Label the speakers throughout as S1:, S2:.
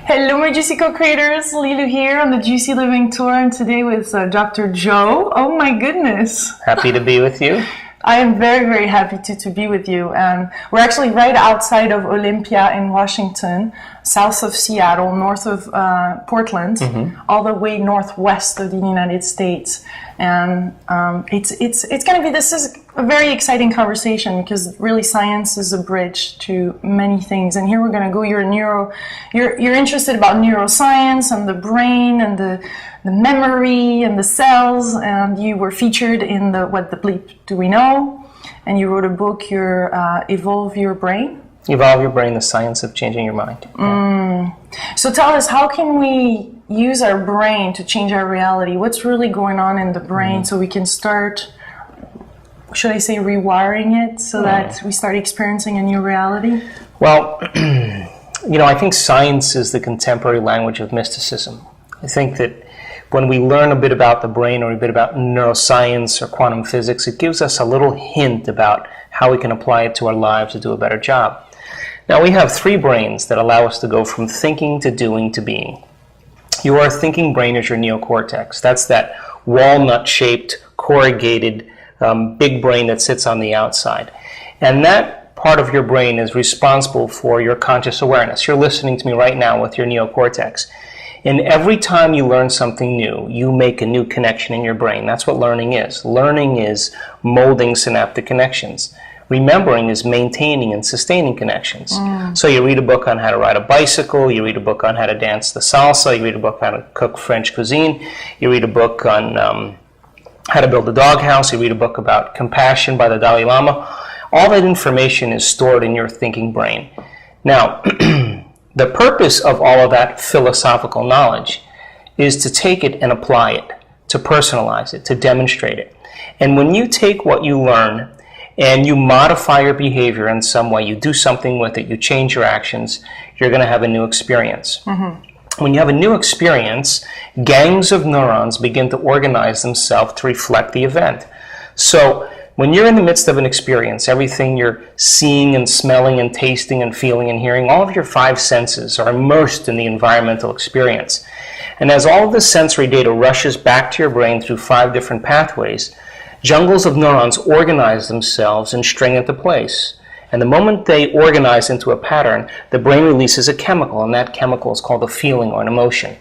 S1: Hello, my Juicy co-creators. Lilu here on the Juicy Living Tour, and today with Dr. Joe. Oh my goodness.
S2: Happy to be with you.
S1: I am very, very happy to be with you. We're actually right outside of Olympia in Washington, south of Seattle, north of Portland, all the way northwest of the United States. And it's going to be, this is a very exciting conversation because really science is a bridge to many things. And here we're going to go, you're interested about neuroscience and the brain and the memory and the cells, and you were featured in the What the Bleep Do We Know? And you wrote a book, Evolve Your Brain.
S2: Evolve Your Brain, the Science of Changing Your Mind. Yeah.
S1: So tell us, how can we use our brain to change our reality? What's really going on in the brain so we can start, should I say, rewiring it so that we start experiencing a new reality?
S2: Well, I think science is the contemporary language of mysticism. I think that when we learn a bit about the brain or a bit about neuroscience or quantum physics, it gives us a little hint about how we can apply it to our lives to do a better job. Now, we have three brains that allow us to go from thinking to doing to being. Your thinking brain is your neocortex. That's that walnut-shaped, corrugated, big brain that sits on the outside. And that part of your brain is responsible for your conscious awareness. You're listening to me right now with your neocortex. And every time you learn something new, you make a new connection in your brain. That's what learning is. Learning is molding synaptic connections. Remembering is maintaining and sustaining connections. So you read a book on how to ride a bicycle, you read a book on how to dance the salsa, you read a book on how to cook French cuisine, you read a book on how to build a doghouse, you read a book about compassion by the Dalai Lama. All that information is stored in your thinking brain. Now, the purpose of all of that philosophical knowledge is to take it and apply it, to personalize it, to demonstrate it. And when you take what you learn and you modify your behavior in some way, you do something with it, you change your actions, you're going to have a new experience. When you have a new experience, gangs of neurons begin to organize themselves to reflect the event. So when you're in the midst of an experience, everything you're seeing and smelling and tasting and feeling and hearing, all of your five senses are immersed in the environmental experience. And as all of the sensory data rushes back to your brain through five different pathways, jungles of neurons organize themselves and string into place. And the moment they organize into a pattern, the brain releases a chemical, and that chemical is called a feeling or an emotion.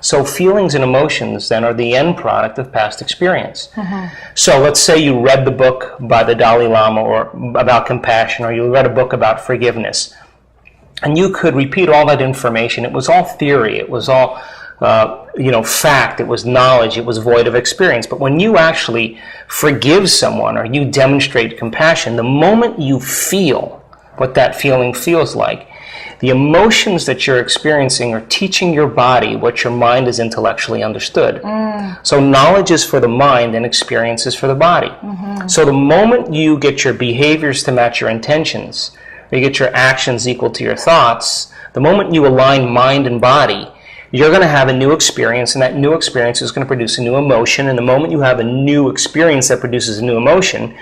S2: So feelings and emotions then are the end product of past experience. So let's say you read the book by the Dalai Lama or about compassion, or you read a book about forgiveness. And you could repeat all that information. It was all theory. It was all fact. It was knowledge. It was void of experience. But when you actually forgive someone or you demonstrate compassion, the moment you feel what that feeling feels like, the emotions that you're experiencing are teaching your body what your mind has intellectually understood. So knowledge is for the mind and experience is for the body. So the moment you get your behaviors to match your intentions, or you get your actions equal to your thoughts, the moment you align mind and body, you're going to have a new experience, and that new experience is going to produce a new emotion. And the moment you have a new experience that produces a new emotion,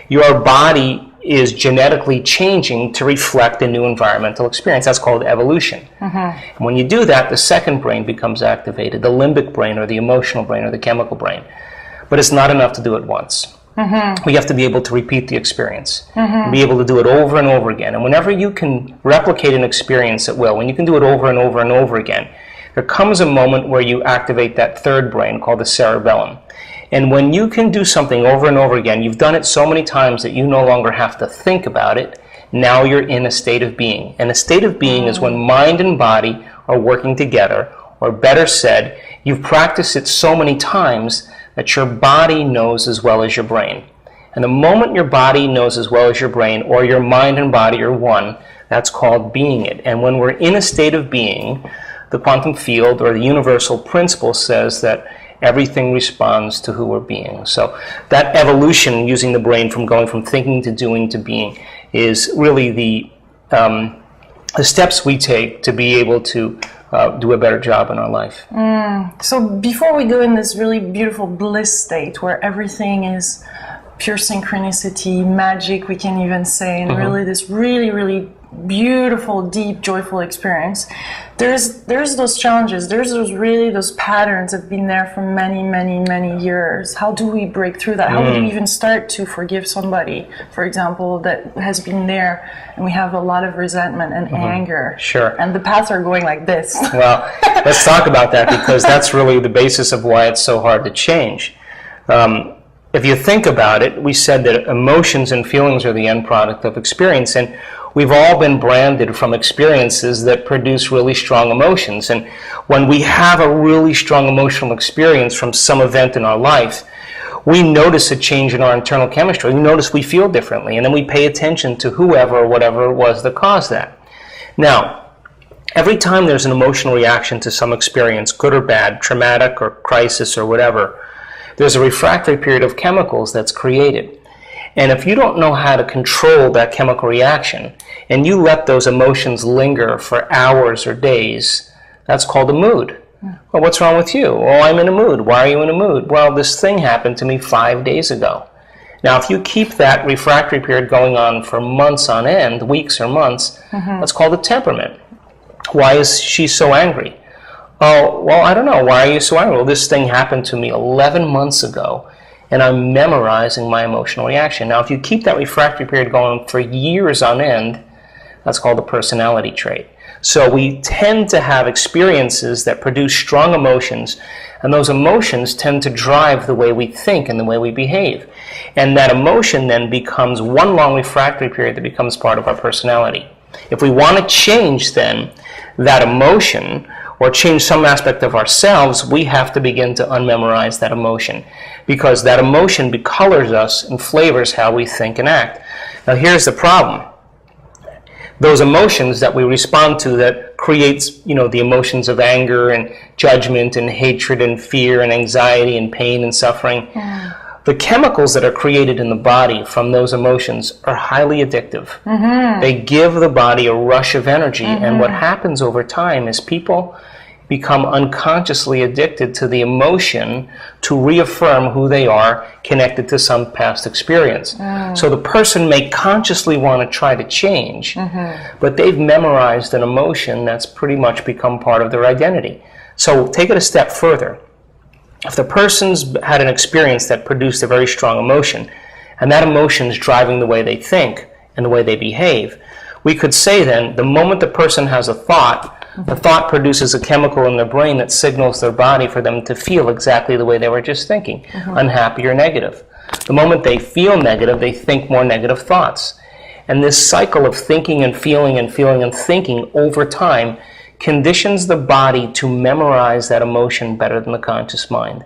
S2: your body is genetically changing to reflect a new environmental experience. That's called evolution. And when you do that, the second brain becomes activated, the limbic brain or the emotional brain or the chemical brain. But it's not enough to do it once. We have to be able to repeat the experience, be able to do it over and over again. And whenever you can replicate an experience at will, when you can do it over and over and over again, there comes a moment where you activate that third brain called the cerebellum. And when you can do something over and over again, you've done it so many times that you no longer have to think about it. Now you're in a state of being. And a state of being is when mind and body are working together, or better said, you've practiced it so many times that your body knows as well as your brain. And the moment your body knows as well as your brain, or your mind and body are one, that's called being it. And when we're in a state of being, the quantum field or the universal principle says that everything responds to who we're being. So that evolution using the brain from going from thinking to doing to being is really the steps we take to be able to do a better job in our life.
S1: So before we go in this really beautiful bliss state where everything is pure synchronicity, magic, we can even say, and really this really, really beautiful, deep, joyful experience. There's those challenges. There's those patterns that have been there for many, many, many years. How do we break through that? How do we even start to forgive somebody, for example, that has been there, and we have a lot of resentment and anger?
S2: Sure.
S1: And the paths are going like this.
S2: Well, let's talk about that, because that's really the basis of why it's so hard to change. If you think about it, we said that emotions and feelings are the end product of experience, and we've all been branded from experiences that produce really strong emotions. And when we have a really strong emotional experience from some event in our life, we notice a change in our internal chemistry. We notice we feel differently, and then we pay attention to whoever or whatever it was that caused that. Now, every time there's an emotional reaction to some experience, good or bad, traumatic or crisis or whatever, there's a refractory period of chemicals that's created. And if you don't know how to control that chemical reaction, and you let those emotions linger for hours or days, that's called a mood. Well, what's wrong with you? Oh, I'm in a mood. Why are you in a mood? Well, this thing happened to me 5 days ago. Now, if you keep that refractory period going on for months on end, weeks or months, that's called a temperament. Why is she so angry? Oh, well, I don't know. Why are you so angry? Well, this thing happened to me 11 months ago, and I'm memorizing my emotional reaction. Now, if you keep that refractory period going for years on end, that's called a personality trait. So we tend to have experiences that produce strong emotions, and those emotions tend to drive the way we think and the way we behave. And that emotion then becomes one long refractory period that becomes part of our personality. If we want to change then that emotion, or change some aspect of ourselves, we have to begin to unmemorize that emotion, because that emotion colors us and flavors how we think and act. Now, here's the problem. Those emotions that we respond to that creates, the emotions of anger and judgment and hatred and fear and anxiety and pain and suffering, the chemicals that are created in the body from those emotions are highly addictive. They give the body a rush of energy, and what happens over time is people become unconsciously addicted to the emotion to reaffirm who they are connected to some past experience. So the person may consciously want to try to change, but they've memorized an emotion that's pretty much become part of their identity. So take it a step further. If the person's had an experience that produced a very strong emotion, and that emotion is driving the way they think and the way they behave, we could say then, the moment the person has a thought, the thought produces a chemical in their brain that signals their body for them to feel exactly the way they were just thinking, unhappy or negative. The moment they feel negative, they think more negative thoughts. And this cycle of thinking and feeling and feeling and thinking over time conditions the body to memorize that emotion better than the conscious mind.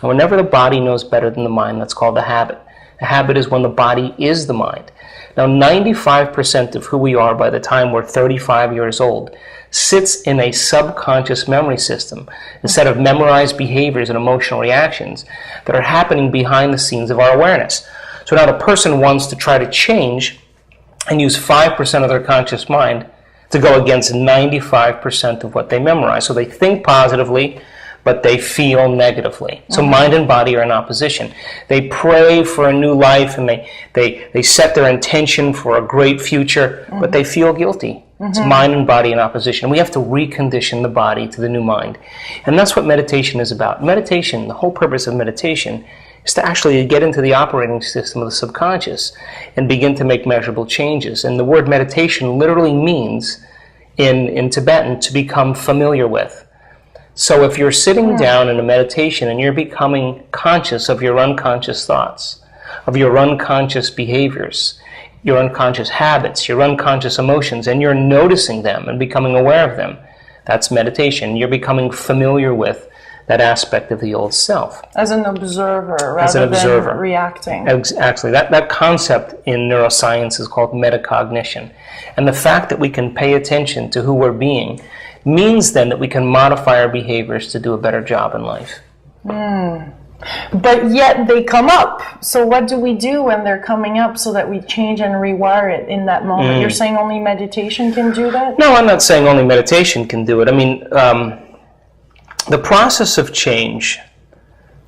S2: And whenever the body knows better than the mind, that's called a habit. A habit is when the body is the mind. Now, 95% of who we are by the time we're 35 years old sits in a subconscious memory system, instead of memorized behaviors and emotional reactions that are happening behind the scenes of our awareness. So now the person wants to try to change and use 5% of their conscious mind to go against 95% of what they memorize. So they think positively, but they feel negatively. So mind and body are in opposition. They pray for a new life, and they set their intention for a great future, but they feel guilty. It's mind and body in opposition. We have to recondition the body to the new mind. And that's what meditation is about. Meditation, the whole purpose of meditation, is to actually get into the operating system of the subconscious and begin to make measurable changes. And the word meditation literally means, in Tibetan, to become familiar with. So if you're sitting down in a meditation and you're becoming conscious of your unconscious thoughts, of your unconscious behaviors, your unconscious habits, your unconscious emotions, and you're noticing them and becoming aware of them, that's meditation. You're becoming familiar with that aspect of the old self.
S1: As an observer rather than reacting.
S2: Exactly. That concept in neuroscience is called metacognition. And the fact that we can pay attention to who we're being means then that we can modify our behaviors to do a better job in life.
S1: But yet they come up. So what do we do when they're coming up so that we change and rewire it in that moment? You're saying only meditation can do that?
S2: No, I'm not saying only meditation can do it. I mean, the process of change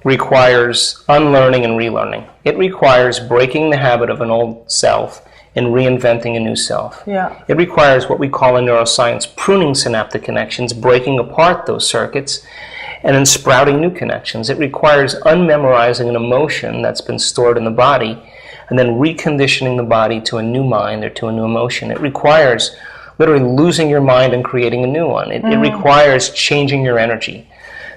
S2: requires unlearning and relearning. It requires breaking the habit of an old self and reinventing a new self.
S1: Yeah.
S2: It requires what we call in neuroscience pruning synaptic connections, breaking apart those circuits, and then sprouting new connections. It requires unmemorizing an emotion that's been stored in the body and then reconditioning the body to a new mind or to a new emotion. It requires literally losing your mind and creating a new one. It requires changing your energy.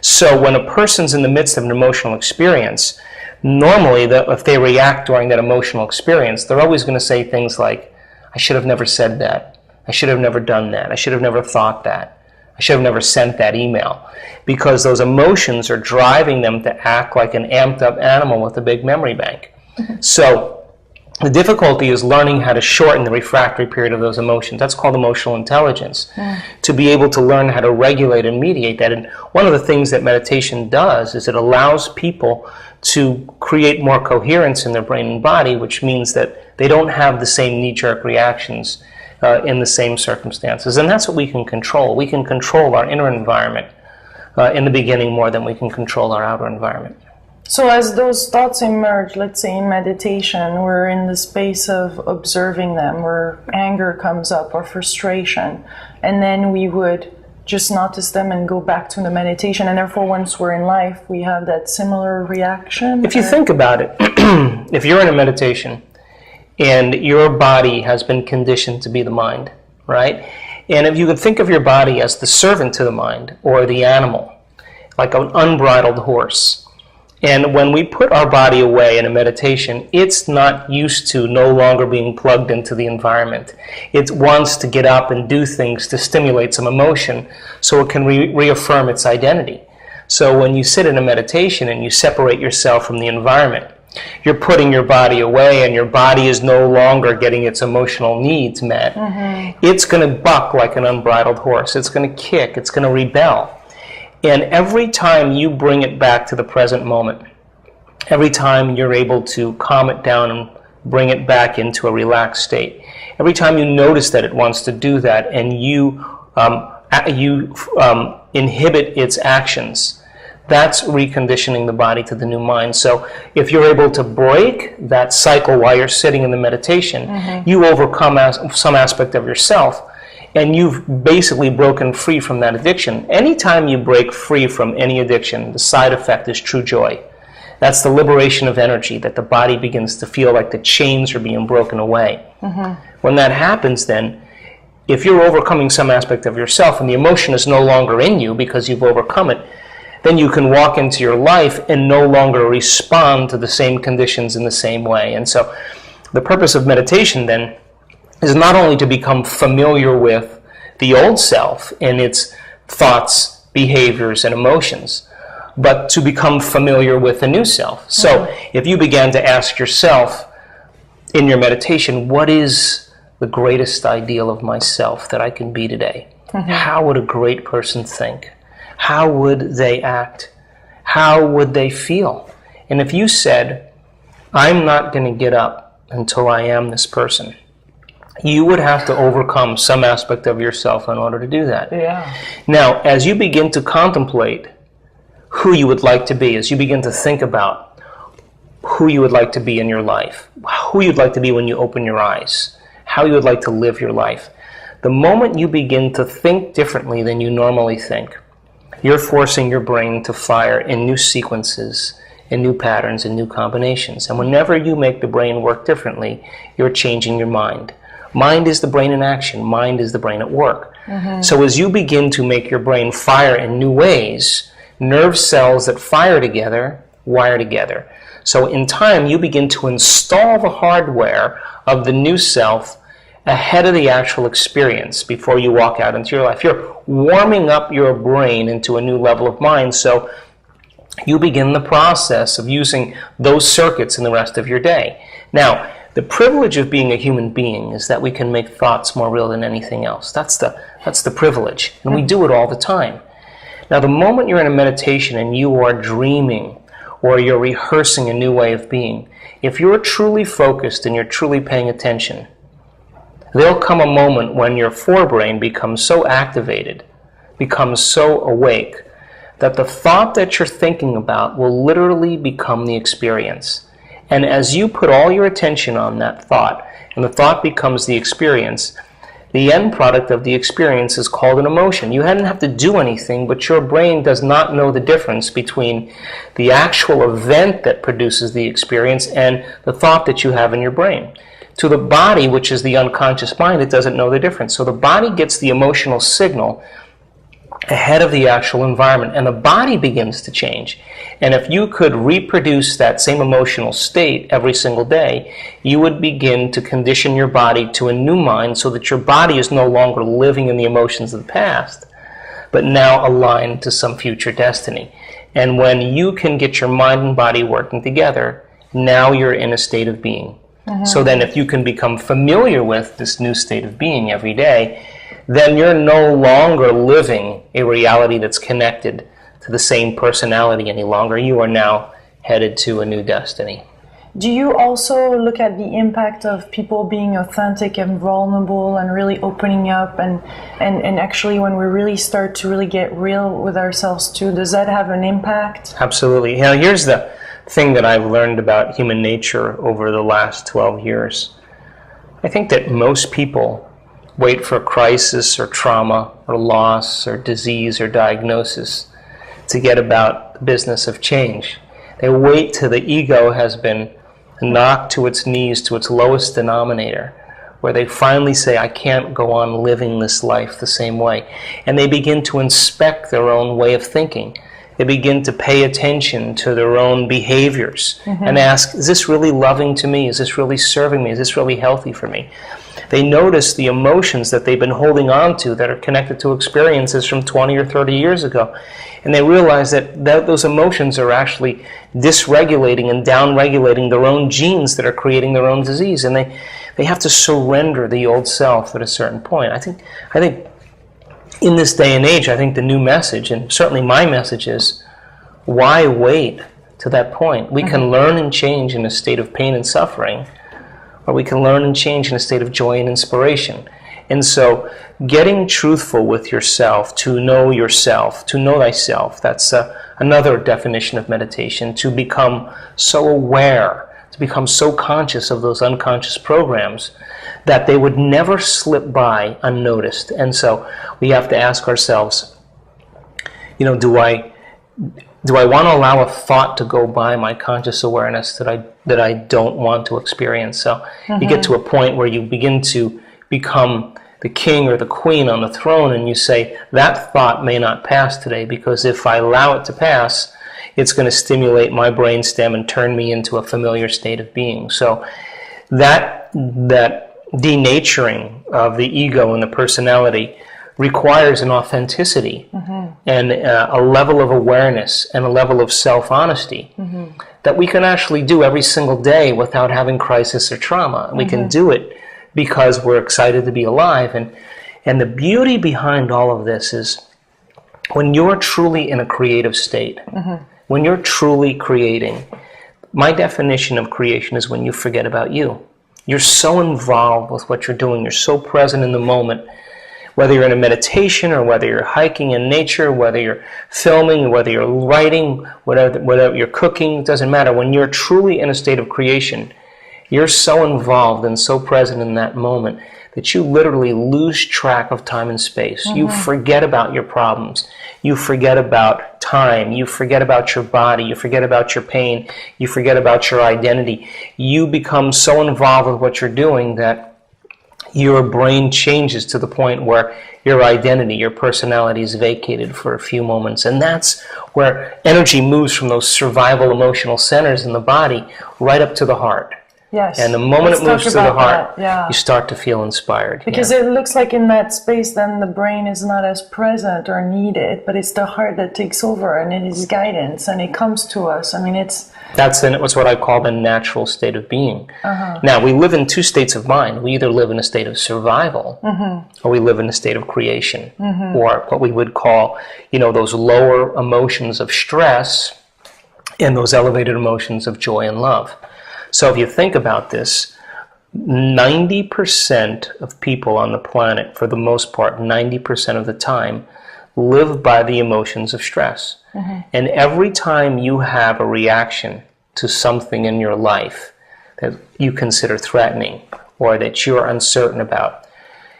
S2: So when a person's in the midst of an emotional experience, normally if they react during that emotional experience, they're always going to say things like, I should have never said that. I should have never done that. I should have never thought that. I should have never sent that email. Because those emotions are driving them to act like an amped up animal with a big memory bank. So the difficulty is learning how to shorten the refractory period of those emotions. That's called emotional intelligence. To be able to learn how to regulate and mediate that. And one of the things that meditation does is it allows people to create more coherence in their brain and body, which means that they don't have the same knee-jerk reactions in the same circumstances. And that's what we can control. We can control our inner environment in the beginning more than we can control our outer environment.
S1: So as those thoughts emerge, let's say in meditation, we're in the space of observing them, where anger comes up or frustration, and then we would just notice them and go back to the meditation, and therefore once we're in life, we have that similar reaction?
S2: If you think about it, if you're in a meditation and your body has been conditioned to be the mind, right? And if you could think of your body as the servant to the mind, or the animal, like an unbridled horse. And when we put our body away in a meditation, it's not used to no longer being plugged into the environment. It wants to get up and do things to stimulate some emotion so it can reaffirm its identity. So when you sit in a meditation and you separate yourself from the environment, you're putting your body away and your body is no longer getting its emotional needs met. It's going to buck like an unbridled horse. It's going to kick. It's going to rebel. And every time you bring it back to the present moment, every time you're able to calm it down and bring it back into a relaxed state, every time you notice that it wants to do that and you inhibit its actions, that's reconditioning the body to the new mind. So if you're able to break that cycle while you're sitting in the meditation, you overcome some aspect of yourself. And you've basically broken free from that addiction. Anytime you break free from any addiction, the side effect is true joy. That's the liberation of energy, that the body begins to feel like the chains are being broken away. When that happens, then, if you're overcoming some aspect of yourself and the emotion is no longer in you because you've overcome it, then you can walk into your life and no longer respond to the same conditions in the same way. And so the purpose of meditation, then, is not only to become familiar with the old self and its thoughts, behaviors, and emotions, but to become familiar with the new self. So if you began to ask yourself in your meditation, what is the greatest ideal of myself that I can be today? How would a great person think? How would they act? How would they feel? And if you said, I'm not going to get up until I am this person, you would have to overcome some aspect of yourself in order to do that. Now, as you begin to contemplate who you would like to be, as you begin to think about who you would like to be in your life, who you'd like to be when you open your eyes, how you would like to live your life, the moment you begin to think differently than you normally think, you're forcing your brain to fire in new sequences, in new patterns, and new combinations. And whenever you make the brain work differently, you're changing your mind. Mind is the brain in action. Mind is the brain at work. So as you begin to make your brain fire in new ways, nerve cells that fire together wire together. So in time, you begin to install the hardware of the new self ahead of the actual experience before you walk out into your life. You're warming up your brain into a new level of mind, so you begin the process of using those circuits in the rest of your day. Now, the privilege of being a human being is that we can make thoughts more real than anything else. That's the privilege, and we do it all the time. Now, the moment you're in a meditation and you are dreaming or you're rehearsing a new way of being, if you're truly focused and you're truly paying attention, there'll come a moment when your forebrain becomes so activated, becomes so awake, that the thought that you're thinking about will literally become the experience. And as you put all your attention on that thought, and the thought becomes the experience, the end product of the experience is called an emotion. You hadn't have to do anything, but your brain does not know the difference between the actual event that produces the experience and the thought that you have in your brain. To the body, which is the unconscious mind, it doesn't know the difference. So the body gets the emotional signal ahead of the actual environment, and the body begins to change. And if you could reproduce that same emotional state every single day, you would begin to condition your body to a new mind so that your body is no longer living in the emotions of the past, but now aligned to some future destiny. And when you can get your mind and body working together, now you're in a state of being. So then if you can become familiar with this new state of being every day, then you're no longer living a reality that's connected to the same personality any longer. You are now headed to a new destiny.
S1: Do you also look at the impact of people being authentic and vulnerable and really opening up and actually when we really start to really get real with ourselves too, does that have an impact?
S2: Absolutely. Now here's the thing that I've learned about human nature over the last 12 years. I think that most people wait for crisis or trauma or loss or disease or diagnosis to get about the business of change. They wait till the ego has been knocked to its knees, to its lowest denominator, where they finally say, I can't go on living this life the same way. And they begin to inspect their own way of thinking. They begin to pay attention to their own behaviors and ask, is this really loving to me? Is this really serving me? Is this really healthy for me? They notice the emotions that they've been holding on to that are connected to experiences from 20 or 30 years ago. And they realize that those emotions are actually dysregulating and downregulating their own genes that are creating their own disease. And they have to surrender the old self at a certain point. I think in this day and age, I think the new message, and certainly my message is, why wait to that point? We can learn and change in a state of pain and suffering, or we can learn and change in a state of joy and inspiration. And so getting truthful with yourself, to know thyself, that's another definition of meditation, to become so aware, to become so conscious of those unconscious programs that they would never slip by unnoticed. And so we have to ask ourselves, do I want to allow a thought to go by my conscious awareness that I don't want to experience? So you get to a point where you begin to become the king or the queen on the throne, and you say, that thought may not pass today, because if I allow it to pass, it's going to stimulate my brainstem and turn me into a familiar state of being. So that denaturing of the ego and the personality requires an authenticity and a level of awareness and a level of self-honesty that we can actually do every single day without having crisis or trauma. We can do it because we're excited to be alive. And the beauty behind all of this is when you're truly in a creative state, when you're truly creating, my definition of creation is when you forget about you. You're so involved with what you're doing. You're so present in the moment. Whether you're in a meditation or whether you're hiking in nature, whether you're filming, whether you're writing, whatever you're cooking, it doesn't matter. When you're truly in a state of creation, you're so involved and so present in that moment that you literally lose track of time and space. You forget about your problems. You forget about time. You forget about your body. You forget about your pain. You forget about your identity. You become so involved with what you're doing that your brain changes to the point where your identity, your personality is vacated for a few moments. And that's where energy moves from those survival emotional centers in the body right up to the heart.
S1: Yes.
S2: And the moment it moves to the heart, you start to feel inspired. Because
S1: it looks like in that space, then the brain is not as present or needed, but it's the heart that takes over, and it is guidance, and it comes to us. I mean, that's what I call the natural state of being. Now, we live in two states of mind. We either live in a state of survival, or we live in a state of creation, or what we would call, those lower emotions of stress and those elevated emotions of joy and love. So if you think about this, 90% of people on the planet, for the most part, 90% of the time,
S2: live by the emotions of stress. And every time you have a reaction to something in your life that you consider threatening or that you're uncertain about,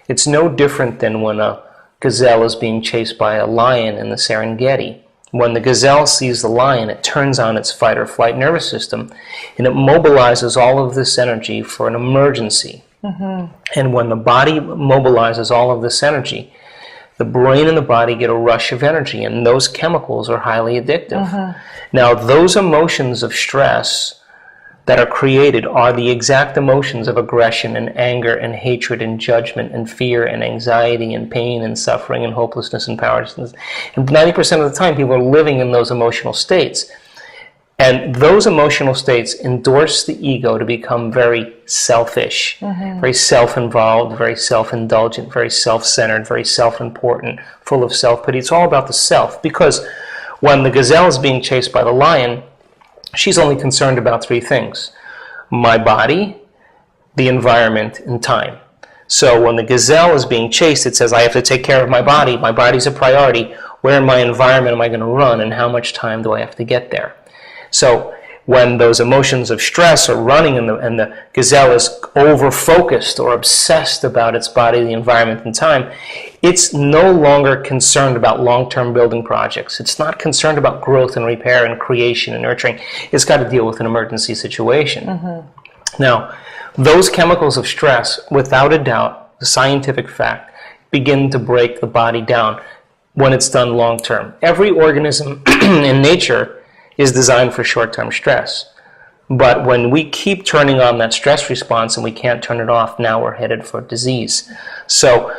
S2: it's no different than when a gazelle is being chased by a lion in the Serengeti. When the gazelle sees the lion, it turns on its fight or flight nervous system, and it mobilizes all of this energy for an emergency. And when the body mobilizes all of this energy, the brain and the body get a rush of energy, and those chemicals are highly addictive. Now, those emotions of stress that are created are the exact emotions of aggression and anger and hatred and judgment and fear and anxiety and pain and suffering and hopelessness and powerlessness. And 90% of the time, people are living in those emotional states. And those emotional states endorse the ego to become very selfish, very self-involved, very self-indulgent, very self-centered, very self-important, full of self-pity. It's all about the self, because when the gazelle is being chased by the lion, she's only concerned about three things: my body, the environment, and time. So when the gazelle is being chased, it says, I have to take care of my body. My body's a priority. Where in my environment am I going to run, and how much time do I have to get there? So when those emotions of stress are running and the gazelle is over-focused or obsessed about its body, the environment, and time, it's no longer concerned about long-term building projects. It's not concerned about growth and repair and creation and nurturing. It's got to deal with an emergency situation. Now, those chemicals of stress, without a doubt, the scientific fact, begin to break the body down when it's done long-term. Every organism in nature is designed for short-term stress. But when we keep turning on that stress response and we can't turn it off, now we're headed for disease. So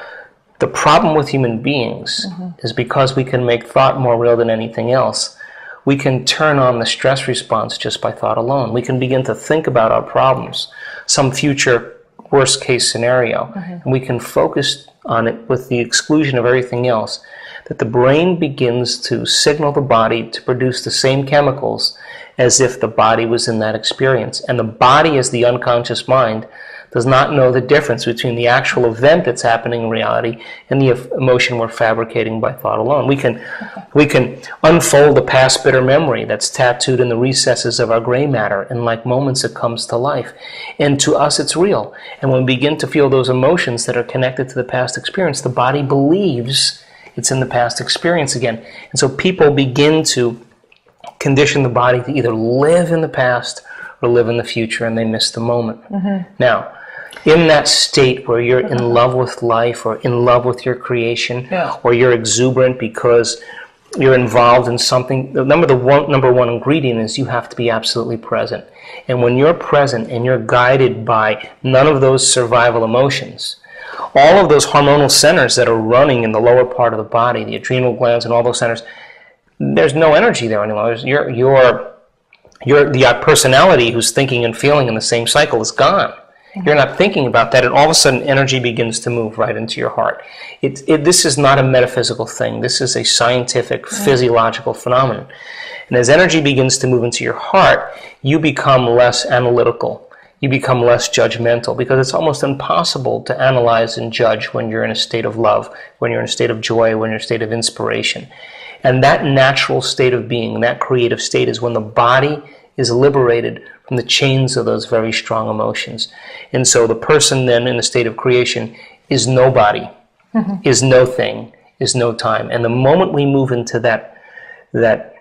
S2: the problem with human beings is because we can make thought more real than anything else, we can turn on the stress response just by thought alone. We can begin to think about our problems, some future worst-case scenario, and we can focus on it with the exclusion of everything else, that the brain begins to signal the body to produce the same chemicals as if the body was in that experience. And the body, as the unconscious mind, does not know the difference between the actual event that's happening in reality and the emotion we're fabricating by thought alone. We can unfold a past bitter memory that's tattooed in the recesses of our gray matter, and like moments it comes to life. And to us it's real. And when we begin to feel those emotions that are connected to the past experience, the body believes it's in the past experience again. And so people begin to condition the body to either live in the past or live in the future, and they miss the moment. Now, in that state where you're in love with life or in love with your creation, or you're exuberant because you're involved in something, the number one ingredient is you have to be absolutely present. And when you're present and you're guided by none of those survival emotions, all of those hormonal centers that are running in the lower part of the body, the adrenal glands and all those centers, there's no energy there anymore. The personality who's thinking and feeling in the same cycle is gone. You're not thinking about that, and all of a sudden energy begins to move right into your heart. This is not a metaphysical thing. This is a scientific, physiological phenomenon. And as energy begins to move into your heart, you become less analytical. You become less judgmental, because it's almost impossible to analyze and judge when you're in a state of love, when you're in a state of joy, when you're in a state of inspiration. And that natural state of being, that creative state, is when the body is liberated from the chains of those very strong emotions. And so the person then in the state of creation is nobody, is no thing, is no time. And the moment we move into that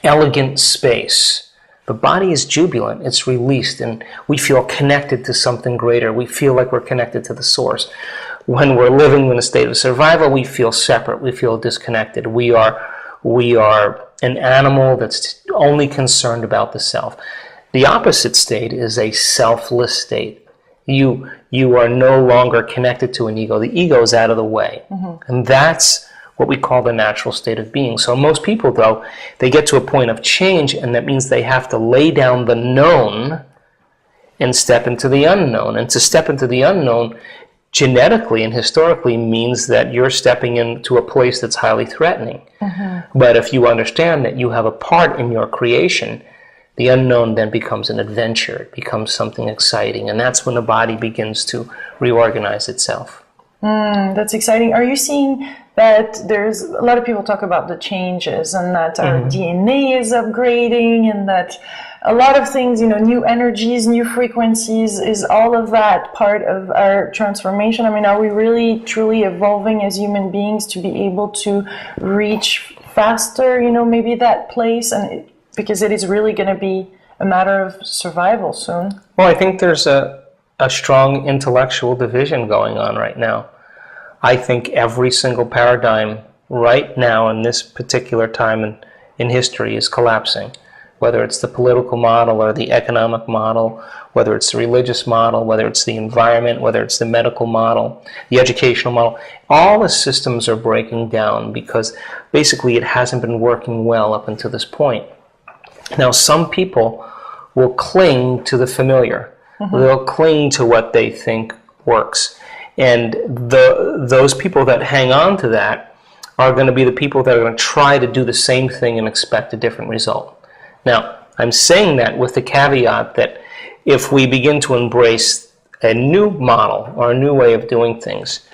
S2: elegant space, the body is jubilant, it's released, and we feel connected to something greater. We feel like we're connected to the source. When we're living in a state of survival, we feel separate, we feel disconnected. We are an animal that's only concerned about the self. The opposite state is a selfless state. You are no longer connected to an ego. The ego is out of the way. And that's what we call the natural state of being. So most people, though, they get to a point of change, and that means they have to lay down the known and step into the unknown. And to step into the unknown, genetically and historically, means that you're stepping into a place that's highly threatening. But if you understand that you have a part in your creation, the unknown then becomes an adventure. It becomes something exciting, and that's when the body begins to reorganize itself.
S1: That's exciting. Are you seeing that there's a lot of people talk about the changes and that our DNA is upgrading and that a lot of things, new energies, new frequencies, is all of that part of our transformation? I mean, are we really truly evolving as human beings to be able to reach faster, maybe that place? And because it is really going to be a matter of survival soon.
S2: Well, I think there's a strong intellectual division going on right now. I think every single paradigm right now in this particular time in history is collapsing. Whether it's the political model or the economic model, whether it's the religious model, whether it's the environment, whether it's the medical model, the educational model, all the systems are breaking down because basically it hasn't been working well up until this point. Now, some people will cling to the familiar. They'll cling to what they think works. And those people that hang on to that are going to be the people that are going to try to do the same thing and expect a different result. Now, I'm saying that with the caveat that if we begin to embrace a new model or a new way of doing things,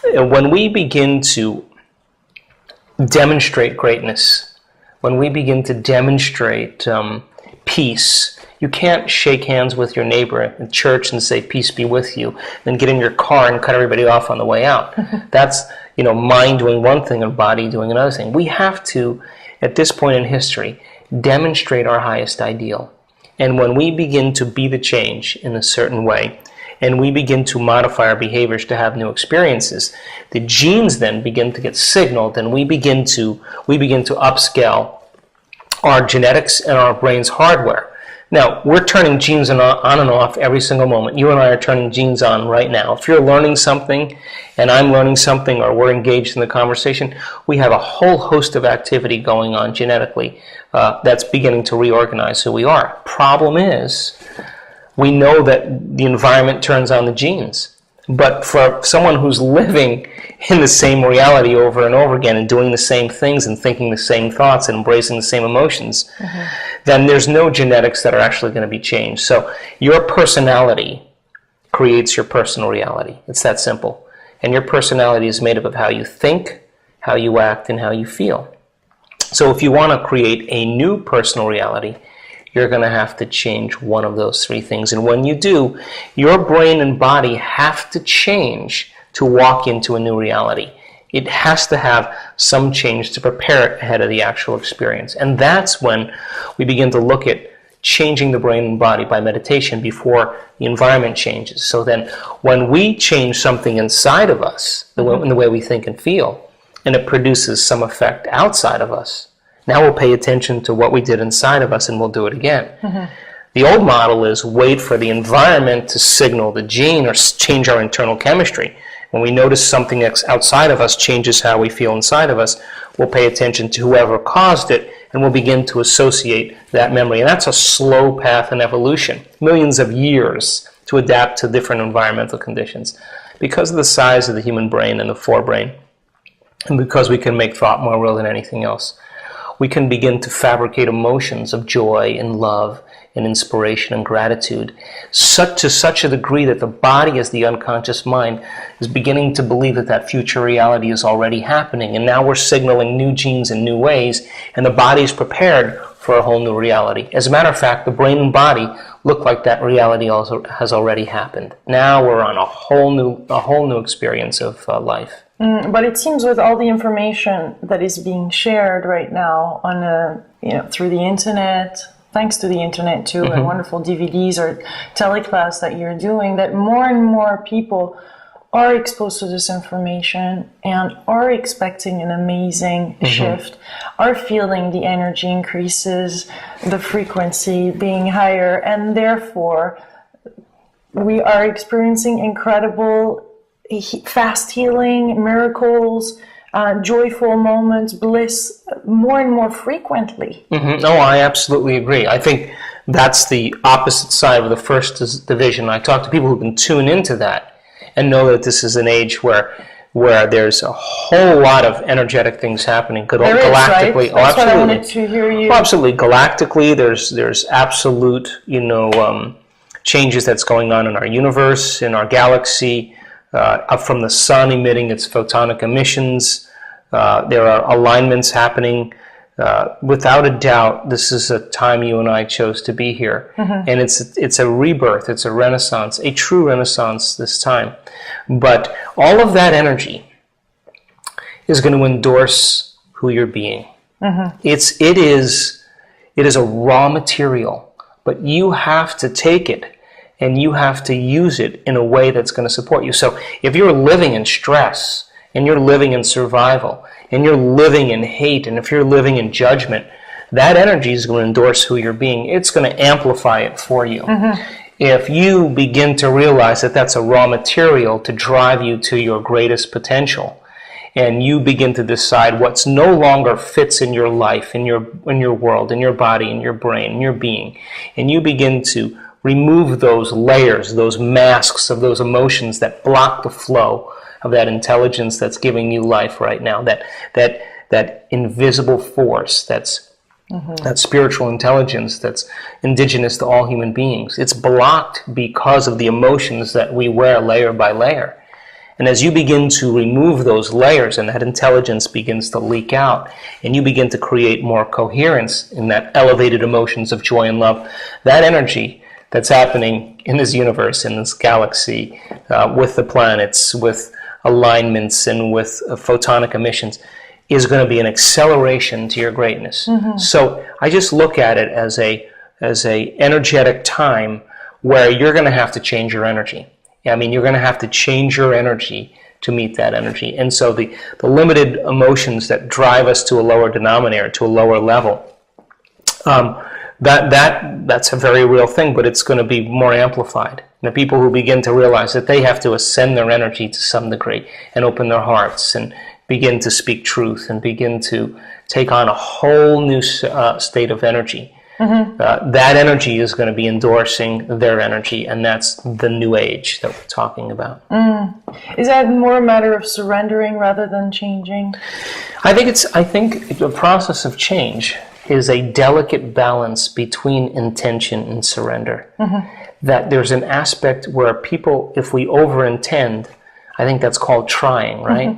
S2: when we begin to demonstrate greatness, when we begin to demonstrate peace, you can't shake hands with your neighbor in church and say, peace be with you, then get in your car and cut everybody off on the way out. That's, mind doing one thing and body doing another thing. We have to, at this point in history, demonstrate our highest ideal. And when we begin to be the change in a certain way, and we begin to modify our behaviors to have new experiences, the genes then begin to get signaled, and we begin to upscale our genetics and our brain's hardware. Now, we're turning genes on and off every single moment. You and I are turning genes on right now. If you're learning something and I'm learning something or we're engaged in the conversation, we have a whole host of activity going on genetically that's beginning to reorganize who we are. Problem is, we know that the environment turns on the genes. But for someone who's living in the same reality over and over again and doing the same things and thinking the same thoughts and embracing the same emotions, then there's no genetics that are actually going to be changed. So your personality creates your personal reality. It's that simple. And your personality is made up of how you think, how you act, and how you feel. So if you want to create a new personal reality, you're going to have to change one of those three things. And when you do, your brain and body have to change to walk into a new reality. It has to have some change to prepare it ahead of the actual experience. And that's when we begin to look at changing the brain and body by meditation before the environment changes. So then when we change something inside of us, in the way we think and feel, and it produces some effect outside of us, now we'll pay attention to what we did inside of us and we'll do it again. The old model is wait for the environment to signal the gene or change our internal chemistry. When we notice something outside of us changes how we feel inside of us, we'll pay attention to whoever caused it and we'll begin to associate that memory. And that's a slow path in evolution, millions of years to adapt to different environmental conditions. Because of the size of the human brain and the forebrain, and because we can make thought more real than anything else, we can begin to fabricate emotions of joy and love and inspiration and gratitude to such a degree that the body, as the unconscious mind, is beginning to believe that future reality is already happening. And now we're signaling new genes in new ways, and the body is prepared for a whole new reality. As a matter of fact, the brain and body look like that reality also has already happened. Now we're on a whole new experience of life.
S1: But it seems with all the information that is being shared right now on through the internet, thanks to the internet too, and wonderful DVDs or teleclass that you're doing, that more and more people are exposed to this information and are expecting an amazing shift, are feeling the energy increases, the frequency being higher, and therefore we are experiencing incredible fast healing, miracles, joyful moments, bliss, more and more frequently.
S2: No, I absolutely agree. I think that's the opposite side of the first division. I talk to people who can tune into that and know that this is an age where there's a whole lot of energetic things happening galactically.
S1: Right? That's what I wanted to hear you.
S2: Oh, absolutely. Galactically, there's absolute, changes that's going on in our universe, in our galaxy. from the sun emitting its photonic emissions. There are alignments happening. Without a doubt, this is a time you and I chose to be here. And it's a rebirth, it's a renaissance, a true renaissance this time. But all of that energy is going to endorse who you're being. It is a raw material, but you have to take it and you have to use it in a way that's going to support you. So if you're living in stress, and you're living in survival, and you're living in hate, and if you're living in judgment, that energy is going to endorse who you're being. It's going to amplify it for you. If you begin to realize that that's a raw material to drive you to your greatest potential, and you begin to decide what's no longer fits in your life, in your world, in your body, in your brain, in your being, and you begin to remove those layers, those masks of those emotions that block the flow of that intelligence that's giving you life right now, that invisible force, that's that spiritual intelligence that's indigenous to all human beings. It's blocked because of the emotions that we wear layer by layer. And as you begin to remove those layers and that intelligence begins to leak out, and you begin to create more coherence in that elevated emotions of joy and love, that energy that's happening in this universe, in this galaxy, with the planets, with alignments and with photonic emissions, is going to be an acceleration to your greatness. So I just look at it as a energetic time where you're going to have to change your energy. I mean, you're going to have to change your energy to meet that energy. And so the limited emotions that drive us to a lower denominator, to a lower level, that's a very real thing, but it's going to be more amplified. The people who begin to realize that they have to ascend their energy to some degree and open their hearts and begin to speak truth and begin to take on a whole new state of energy. That energy is going to be endorsing their energy, and that's the new age that we're talking about.
S1: Is that more a matter of surrendering rather than changing?
S2: I think the process of change is a delicate balance between intention and surrender. That there's an aspect where people, if we over-intend, I think that's called trying, right?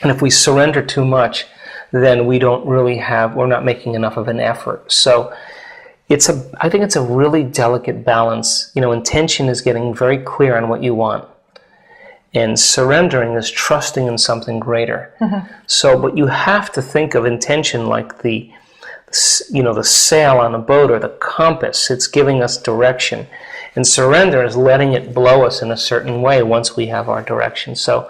S2: And if we surrender too much, then we're not making enough of an effort. So I think it's a really delicate balance. Intention is getting very clear on what you want. And surrendering is trusting in something greater. But you have to think of intention like the sail on a boat or the compass. It's giving us direction. And surrender is letting it blow us in a certain way once we have our direction. So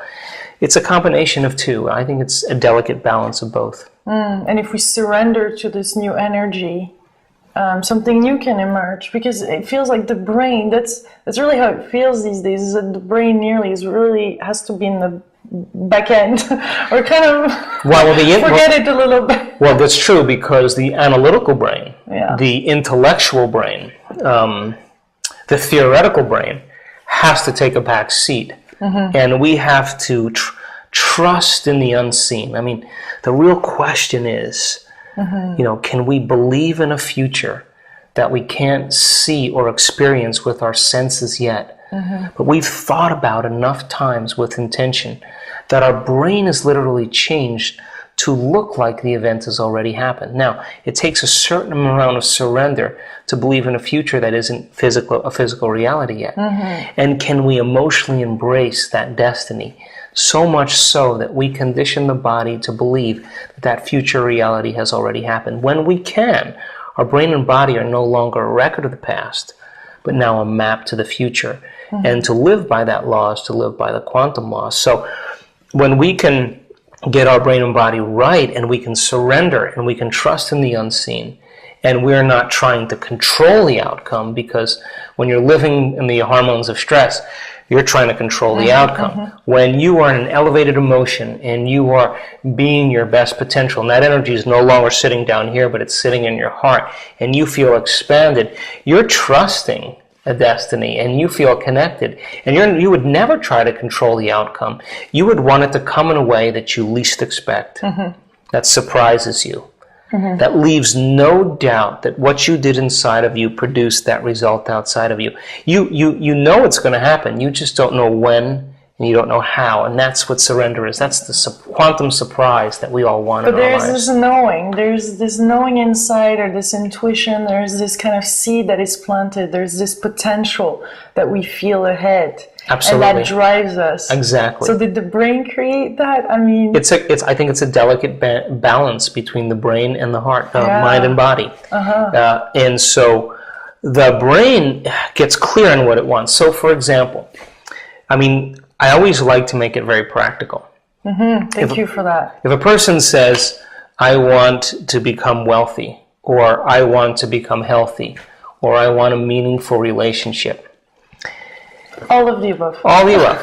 S2: it's a combination of two. I think it's a delicate balance of both.
S1: And if we surrender to this new energy, something new can emerge, because it feels like the brain, that's really how it feels these days, is that the brain has to be in the back end, or kind of forget it a little bit.
S2: Well, that's true, because the analytical brain, the intellectual brain, the theoretical brain has to take a back seat. And we have to trust in the unseen. I mean, the real question is, can we believe in a future that we can't see or experience with our senses yet? But we've thought about enough times with intention that our brain is literally changed to look like the event has already happened. Now, it takes a certain amount of surrender to believe in a future that isn't a physical reality yet. And can we emotionally embrace that destiny? So much so that we condition the body to believe that future reality has already happened. When we can, our brain and body are no longer a record of the past, but now a map to the future. And to live by that law is to live by the quantum law. So when we can get our brain and body right, and we can surrender, and we can trust in the unseen, and we're not trying to control the outcome, because when you're living in the hormones of stress, you're trying to control the outcome. When you are in an elevated emotion and you are being your best potential, and that energy is no longer sitting down here, but it's sitting in your heart, and you feel expanded, you're trusting a destiny, and you feel connected, and you would never try to control the outcome. You would want it to come in a way that you least expect, that surprises you, that leaves no doubt that what you did inside of you produced that result outside of you. You know it's going to happen. You just don't know when and you don't know how. And that's what surrender is. That's the quantum surprise that we all want in our lives.
S1: But there's this knowing. There's this knowing inside, or this intuition. There's this kind of seed that is planted. There's this potential that we feel ahead.
S2: Absolutely.
S1: And that drives us.
S2: Exactly.
S1: So did the brain create that? I mean...
S2: I think it's a delicate balance between the brain and the heart, mind and body. And so the brain gets clear on what it wants. So, for example, I always like to make it very practical.
S1: Thank you for that.
S2: If a person says, I want to become wealthy, or I want to become healthy, or I want a meaningful relationship.
S1: All of the above.
S2: All the above.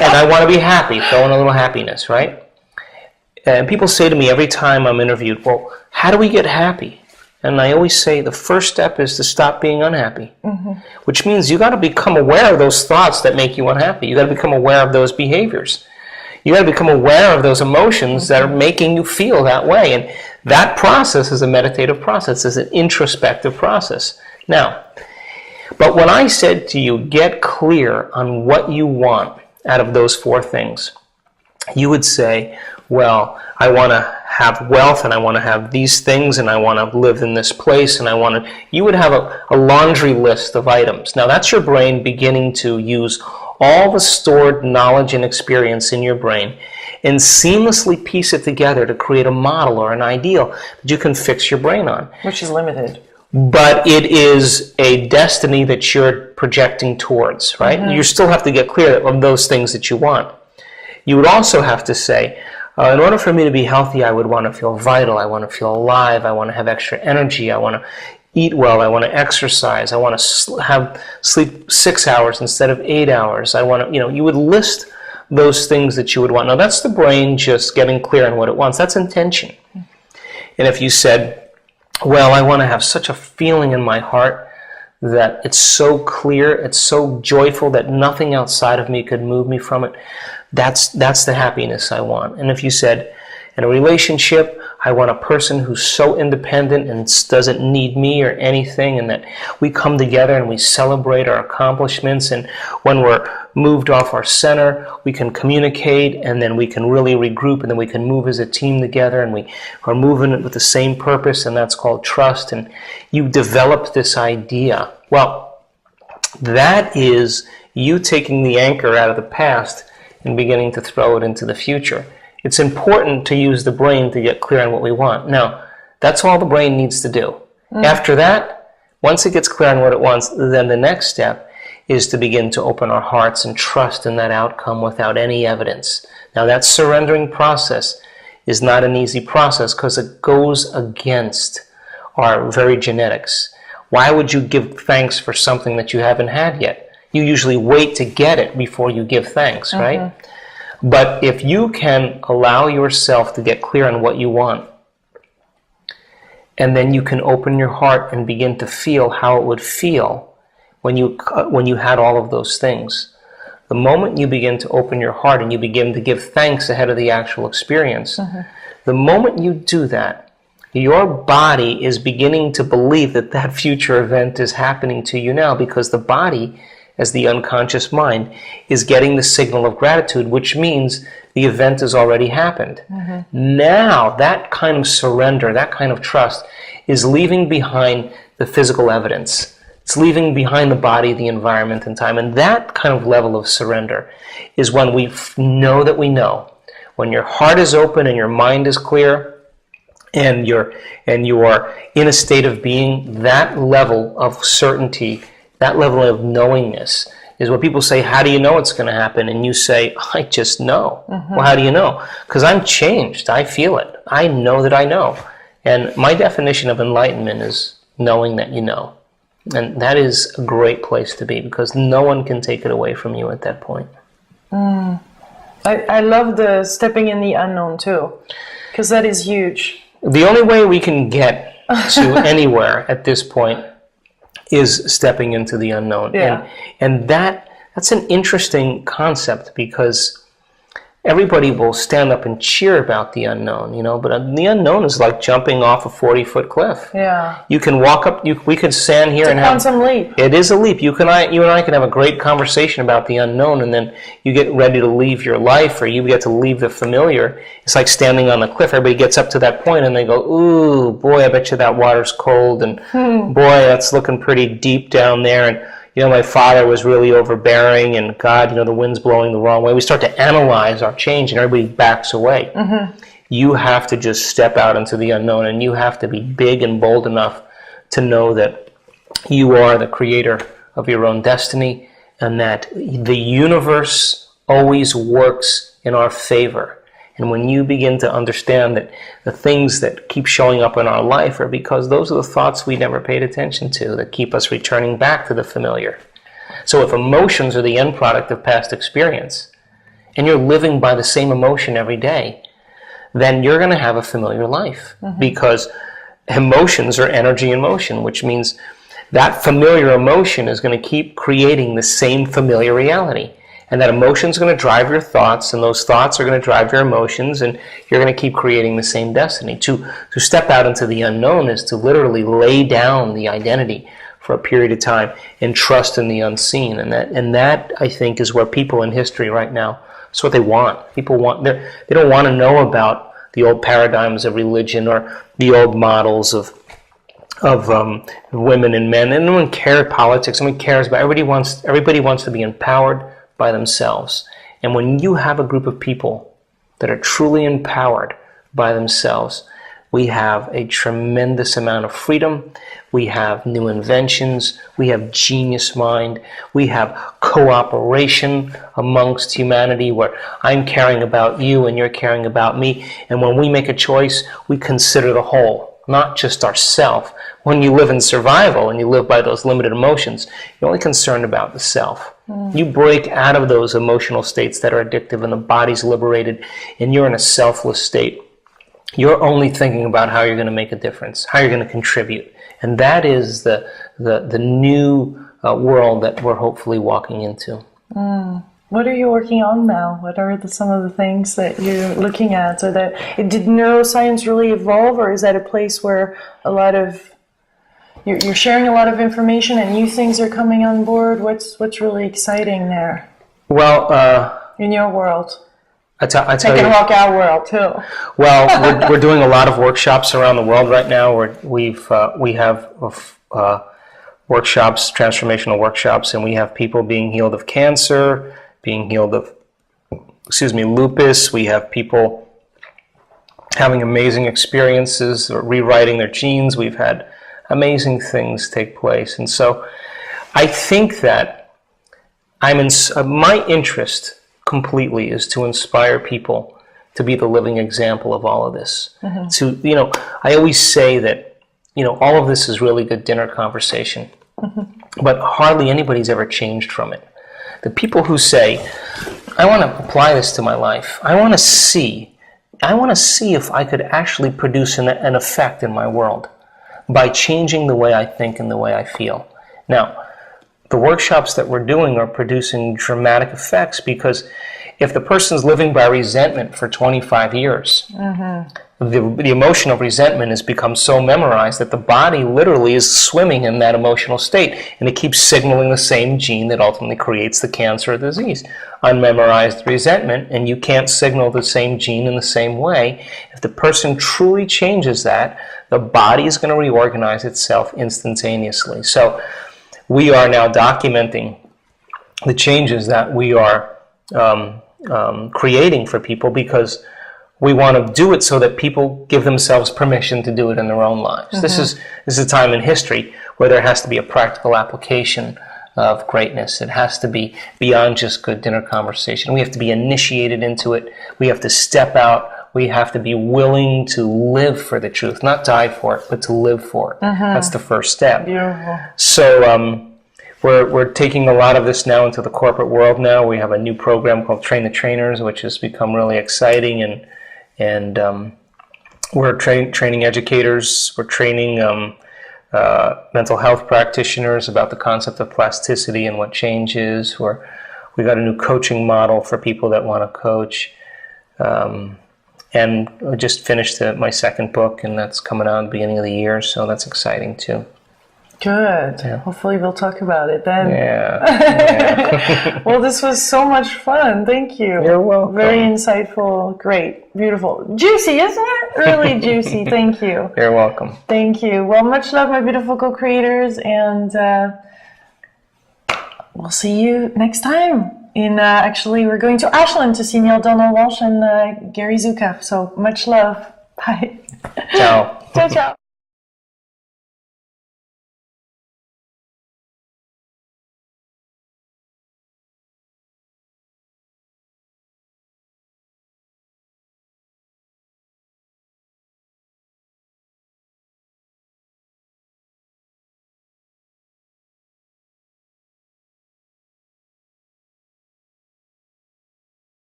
S2: And I want to be happy, throw in a little happiness, right? And people say to me every time I'm interviewed, well, how do we get happy? And I always say the first step is to stop being unhappy, which means you got to become aware of those thoughts that make you unhappy. You got to become aware of those behaviors. You got to become aware of those emotions that are making you feel that way. And that process is a meditative process. It's an introspective process. Now, but when I said to you, get clear on what you want out of those four things, you would say, well, I want to have wealth, and I want to have these things, and I want to live in this place, and you would have a laundry list of items. Now, that's your brain beginning to use all the stored knowledge and experience in your brain and seamlessly piece it together to create a model or an ideal that you can fix your brain on.
S1: Which is limited.
S2: But it is a destiny that you're projecting towards, right? You still have to get clear of those things that you want. You would also have to say, in order for me to be healthy, I would want to feel vital, I want to feel alive, I want to have extra energy, I want to eat well, I want to exercise, I want to sleep 6 hours instead of 8 hours, I want to, you would list those things that you would want. Now that's the brain just getting clear on what it wants. That's intention. And if you said, well, I want to have such a feeling in my heart that it's so clear, it's so joyful that nothing outside of me could move me from it. That's the happiness I want. And if you said, in a relationship, I want a person who's so independent and doesn't need me or anything, and that we come together and we celebrate our accomplishments, and when we're moved off our center, we can communicate, and then we can really regroup, and then we can move as a team together, and we are moving with the same purpose, and that's called trust. And you develop this idea. Well, that is you taking the anchor out of the past and beginning to throw it into the future. It's important to use the brain to get clear on what we want. Now, that's all the brain needs to do. After that, once it gets clear on what it wants, then the next step is to begin to open our hearts and trust in that outcome without any evidence. Now, that surrendering process is not an easy process because it goes against our very genetics. Why would you give thanks for something that you haven't had yet? You usually wait to get it before you give thanks, right? But if you can allow yourself to get clear on what you want, and then you can open your heart and begin to feel how it would feel when you had all of those things. The moment you begin to open your heart and you begin to give thanks ahead of the actual experience, the moment you do that, your body is beginning to believe that that future event is happening to you now, because the body, as the unconscious mind, is getting the signal of gratitude, which means the event has already happened. Now, that kind of surrender, that kind of trust, is leaving behind the physical evidence. It's leaving behind the body, the environment, and time. And that kind of level of surrender is when we know that we know. When your heart is open and your mind is clear, and you are in a state of being, that level of certainty, that level of knowingness is what people say, how do you know it's going to happen? And you say, I just know. Well, how do you know? Because I'm changed. I feel it. I know that I know. And my definition of enlightenment is knowing that you know. And that is a great place to be, because no one can take it away from you at that point.
S1: I love the stepping in the unknown too, because that is huge.
S2: The only way we can get to anywhere at this point is stepping into the unknown. And that's an interesting concept, because everybody will stand up and cheer about the unknown, but the unknown is like jumping off a 40-foot cliff.
S1: Yeah.
S2: You can walk up, we could stand here and have...
S1: It's a quantum leap.
S2: It is a leap. You and I can have a great conversation about the unknown, and then you get ready to leave your life, or you get to leave the familiar. It's like standing on the cliff. Everybody gets up to that point, and they go, ooh, boy, I bet you that water's cold, and boy, that's looking pretty deep down there, and my father was really overbearing, and God, the wind's blowing the wrong way. We start to analyze our change, and everybody backs away. You have to just step out into the unknown, and you have to be big and bold enough to know that you are the creator of your own destiny, and that the universe always works in our favor. And when you begin to understand that the things that keep showing up in our life are because those are the thoughts we never paid attention to that keep us returning back to the familiar. So if emotions are the end product of past experience, and you're living by the same emotion every day, then you're going to have a familiar life. Because emotions are energy in motion, which means that familiar emotion is going to keep creating the same familiar reality. And that emotion is going to drive your thoughts, and those thoughts are going to drive your emotions, and you're going to keep creating the same destiny. To step out into the unknown is to literally lay down the identity for a period of time and trust in the unseen. And that I think is where people in history right now, it's what they want. People want, they don't want to know about the old paradigms of religion or the old models of women and men. And no one cares politics. No one cares about. Everybody wants to be empowered by themselves. And when you have a group of people that are truly empowered by themselves, we have a tremendous amount of freedom. We have new inventions. We have genius mind. We have cooperation amongst humanity where I'm caring about you and you're caring about me. And when we make a choice, we consider the whole, not just ourself. When you live in survival and you live by those limited emotions, you're only concerned about the self. You break out of those emotional states that are addictive, and the body's liberated, and you're in a selfless state. You're only thinking about how you're going to make a difference, how you're going to contribute. And that is the new world that we're hopefully walking into.
S1: What are you working on now? What are some of the things that you're looking at? So did neuroscience really evolve, or is that a place where a lot of you're sharing a lot of information and new things are coming on board? What's really exciting there?
S2: Well,
S1: in your world,
S2: I tell
S1: it
S2: you,
S1: can rock our world too.
S2: Well, we're doing a lot of workshops around the world right now. We have workshops, transformational workshops, and we have people being healed of cancer, being healed of, lupus. We have people having amazing experiences or rewriting their genes. We've had amazing things take place. And so I think that my interest completely is to inspire people to be the living example of all of this. I always say that, all of this is really good dinner conversation, but hardly anybody's ever changed from it. The people who say, I want to apply this to my life. I want to see if I could actually produce an effect in my world by changing the way I think and the way I feel. Now, the workshops that we're doing are producing dramatic effects because if the person's living by resentment for 25 years, the emotion of resentment has become so memorized that the body literally is swimming in that emotional state, and it keeps signaling the same gene that ultimately creates the cancer or disease. Unmemorized resentment, and you can't signal the same gene in the same way. If the person truly changes that, the body is going to reorganize itself instantaneously. So we are now documenting the changes that we are creating for people because we want to do it so that people give themselves permission to do it in their own lives. This is a time in history where there has to be a practical application of greatness. It has to be beyond just good dinner conversation. We have to be initiated into it. We have to step out. We have to be willing to live for the truth, not die for it, but to live for it. That's the first step.
S1: Beautiful.
S2: So we're taking a lot of this now into the corporate world now. We have a new program called Train the Trainers, which has become really exciting, and we're training educators. We're training mental health practitioners about the concept of plasticity and what change is. We got a new coaching model for people that want to coach. And I just finished my second book, and that's coming out at the beginning of the year, so that's exciting too.
S1: Good. Yeah. Hopefully we'll talk about it then.
S2: Yeah.
S1: Well, this was so much fun. Thank you.
S2: You're welcome.
S1: Very insightful. Great. Beautiful. Juicy, isn't it? Really juicy. Thank you.
S2: You're welcome.
S1: Thank you. Well, much love, my beautiful co-creators, and we'll see you next time. Actually, we're going to Ashland to see Neil Donald Walsh and Gary Zukav. So much love. Bye.
S2: Ciao.
S1: Ciao, ciao.